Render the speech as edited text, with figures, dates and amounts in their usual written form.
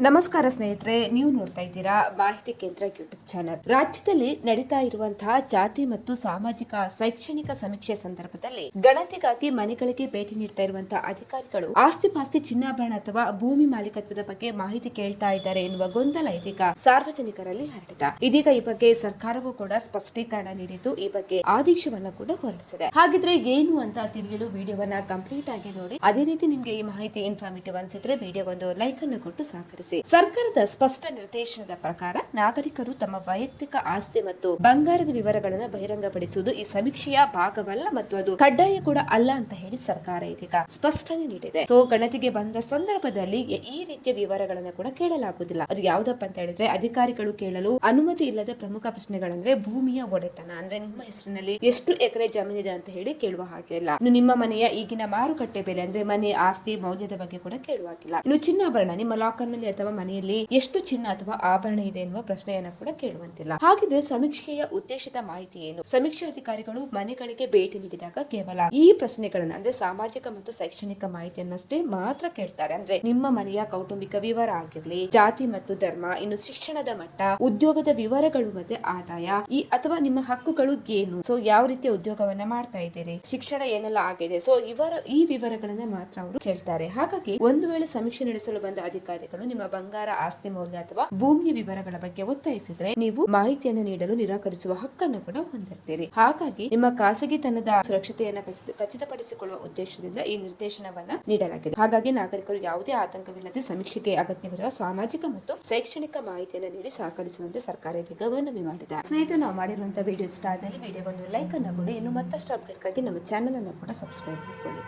ನಮಸ್ಕಾರ ಸ್ನೇಹಿತರೆ, ನೀವು ನೋಡ್ತಾ ಇದ್ದೀರಾ ಮಾಹಿತಿ ಕೇಂದ್ರ ಯೂಟ್ಯೂಬ್ ಚಾನಲ್. ರಾಜ್ಯದಲ್ಲಿ ನಡೀತಾ ಇರುವಂತಹ ಜಾತಿ ಮತ್ತು ಸಾಮಾಜಿಕ ಶೈಕ್ಷಣಿಕ ಸಮೀಕ್ಷೆ ಸಂದರ್ಭದಲ್ಲಿ ಗಣತಿಗಾಗಿ ಮನೆಗಳಿಗೆ ಭೇಟಿ ನೀಡ್ತಾ ಇರುವಂತಹ ಅಧಿಕಾರಿಗಳು ಆಸ್ತಿ ಪಾಸ್ತಿ ಚಿನ್ನಾಭರಣ ಅಥವಾ ಭೂಮಿ ಮಾಲೀಕತ್ವದ ಬಗ್ಗೆ ಮಾಹಿತಿ ಕೇಳ್ತಾ ಇದ್ದಾರೆ ಎನ್ನುವ ಗೊಂದಲ ಇದೀಗ ಸಾರ್ವಜನಿಕರಲ್ಲಿ ಹರಡಿದೆ. ಇದೀಗ ಈ ಬಗ್ಗೆ ಸರ್ಕಾರವೂ ಕೂಡ ಸ್ಪಷ್ಟೀಕರಣ ನೀಡಿದ್ದು ಈ ಬಗ್ಗೆ ಆದೇಶವನ್ನ ಕೂಡ ಹೊರಡಿಸಿದೆ. ಹಾಗಿದ್ರೆ ಏನು ಅಂತ ತಿಳಿಯಲು ವಿಡಿಯೋವನ್ನ ಕಂಪ್ಲೀಟ್ ಆಗಿ ನೋಡಿ. ಅದೇ ರೀತಿ ನಿಮ್ಗೆ ಈ ಮಾಹಿತಿ ಇನ್ಫಾರ್ಮೇಟಿವ್ ಅನ್ಸಿದ್ರೆ ವಿಡಿಯೋಗೊಂದು ಲೈಕ್ ಅನ್ನು ಕೊಟ್ಟು ಸಹಕರಿಸಿ. ಸರ್ಕಾರದ ಸ್ಪಷ್ಟ ನಿರ್ದೇಶನದ ಪ್ರಕಾರ ನಾಗರಿಕರು ತಮ್ಮ ವೈಯಕ್ತಿಕ ಆಸ್ತಿ ಮತ್ತು ಬಂಗಾರದ ವಿವರಗಳನ್ನು ಬಹಿರಂಗಪಡಿಸುವುದು ಈ ಸಮೀಕ್ಷೆಯ ಭಾಗವಲ್ಲ ಮತ್ತು ಅದು ಕಡ್ಡಾಯ ಕೂಡ ಅಲ್ಲ ಅಂತ ಹೇಳಿ ಸರ್ಕಾರ ಇದೀಗ ಸ್ಪಷ್ಟನೆ ನೀಡಿದೆ. ಗಣತಿಗೆ ಬಂದ ಸಂದರ್ಭದಲ್ಲಿ ಈ ರೀತಿಯ ವಿವರಗಳನ್ನು ಕೂಡ ಕೇಳಲಾಗುವುದಿಲ್ಲ. ಅದು ಯಾವ್ದಪ್ಪ ಅಂತ ಹೇಳಿದ್ರೆ, ಅಧಿಕಾರಿಗಳು ಕೇಳಲು ಅನುಮತಿ ಇಲ್ಲದ ಪ್ರಮುಖ ಪ್ರಶ್ನೆಗಳಂದ್ರೆ ಭೂಮಿಯ ಒಡೆತನ, ಅಂದ್ರೆ ನಿಮ್ಮ ಹೆಸರಿನಲ್ಲಿ ಎಷ್ಟು ಎಕರೆ ಜಮೀನಿದೆ ಅಂತ ಹೇಳಿ ಕೇಳುವ ಹಾಗೆ ಇಲ್ಲ. ಇನ್ನು ನಿಮ್ಮ ಮನೆಯ ಈಗಿನ ಮಾರುಕಟ್ಟೆ ಬೆಲೆ ಅಂದ್ರೆ ಮನೆ ಆಸ್ತಿ ಮೌಲ್ಯದ ಬಗ್ಗೆ ಕೂಡ ಕೇಳುವಾಗಿಲ್ಲ. ಇನ್ನು ಚಿನ್ನಾಭರಣ, ನಿಮ್ಮ ಲಾಕರ್ ನಲ್ಲಿ ಅಥವಾ ಮನೆಯಲ್ಲಿ ಎಷ್ಟು ಚಿನ್ನ ಅಥವಾ ಆಭರಣ ಇದೆ ಎನ್ನುವ ಪ್ರಶ್ನೆಯನ್ನ ಕೂಡ ಕೇಳುವಂತಿಲ್ಲ. ಹಾಗಿದ್ರೆ ಸಮೀಕ್ಷೆಯ ಉದ್ದೇಶದ ಮಾಹಿತಿ ಏನು? ಸಮೀಕ್ಷೆ ಅಧಿಕಾರಿಗಳು ಮನೆಗಳಿಗೆ ಭೇಟಿ ನೀಡಿದಾಗ ಕೇವಲ ಈ ಪ್ರಶ್ನೆಗಳನ್ನ ಅಂದ್ರೆ ಸಾಮಾಜಿಕ ಮತ್ತು ಶೈಕ್ಷಣಿಕ ಮಾಹಿತಿಯನ್ನಷ್ಟೇ ಮಾತ್ರ ಕೇಳ್ತಾರೆ. ಅಂದ್ರೆ ನಿಮ್ಮ ಮನೆಯ ಕೌಟುಂಬಿಕ ವಿವರ ಆಗಿರ್ಲಿ, ಜಾತಿ ಮತ್ತು ಧರ್ಮ, ಇನ್ನು ಶಿಕ್ಷಣದ ಮಟ್ಟ, ಉದ್ಯೋಗದ ವಿವರಗಳು ಮತ್ತೆ ಆದಾಯ, ಅಥವಾ ನಿಮ್ಮ ಹಕ್ಕುಗಳು ಏನು, ಯಾವ ರೀತಿಯ ಉದ್ಯೋಗವನ್ನ ಮಾಡ್ತಾ ಇದ್ದೀರಿ, ಶಿಕ್ಷಣ ಏನೆಲ್ಲ ಆಗಿದೆ, ಈ ವಿವರಗಳನ್ನ ಮಾತ್ರ ಅವರು ಕೇಳ್ತಾರೆ. ಹಾಗಾಗಿ ಒಂದು ವೇಳೆ ಸಮೀಕ್ಷೆ ನಡೆಸಲು ಬಂದ ಅಧಿಕಾರಿಗಳು ನಿಮ್ಮ ಬಂಗಾರ, ಆಸ್ತಿ ಮೌಲ್ಯ ಅಥವಾ ಭೂಮಿಯ ವಿವರಗಳ ಬಗ್ಗೆ ಒತ್ತಾಯಿಸಿದ್ರೆ ನೀವು ಮಾಹಿತಿಯನ್ನು ನೀಡಲು ನಿರಾಕರಿಸುವ ಹಕ್ಕನ್ನು ಕೂಡ ಹೊಂದಿರ್ತೀರಿ. ಹಾಗಾಗಿ ನಿಮ್ಮ ಖಾಸಗಿತನದ ಸುರಕ್ಷತೆಯನ್ನು ಖಚಿತಪಡಿಸಿಕೊಳ್ಳುವ ಉದ್ದೇಶದಿಂದ ಈ ನಿರ್ದೇಶನವನ್ನ ನೀಡಲಾಗಿದೆ. ಹಾಗಾಗಿ ನಾಗರಿಕರು ಯಾವುದೇ ಆತಂಕವಿಲ್ಲದೆ ಸಮೀಕ್ಷೆಗೆ ಅಗತ್ಯವಿರುವ ಸಾಮಾಜಿಕ ಮತ್ತು ಶೈಕ್ಷಣಿಕ ಮಾಹಿತಿಯನ್ನು ನೀಡಿ ಸಹಕರಿಸುವಂತೆ ಸರ್ಕಾರ ಇದೀಗ ಮನವಿ ಮಾಡಿದೆ. ಸ್ನೇಹಿತರೆ, ನಾವು ಮಾಡಿರುವಂತಹ ವಿಡಿಯೋ ಇಷ್ಟ ಆದಲ್ಲಿ ವಿಡಿಯೋಗೊಂದು ಲೈಕ್ ಅನ್ನು ಕೊಡಿ. ಇನ್ನು ಮತ್ತಷ್ಟು ಅಪ್ಡೇಟ್ಗಾಗಿ ನಮ್ಮ ಚಾನೆಲ್ ಅನ್ನು ಕೂಡ ಸಬ್ಸ್ಕ್ರೈಬ್ ಮಾಡಿಕೊಳ್ಳಿ.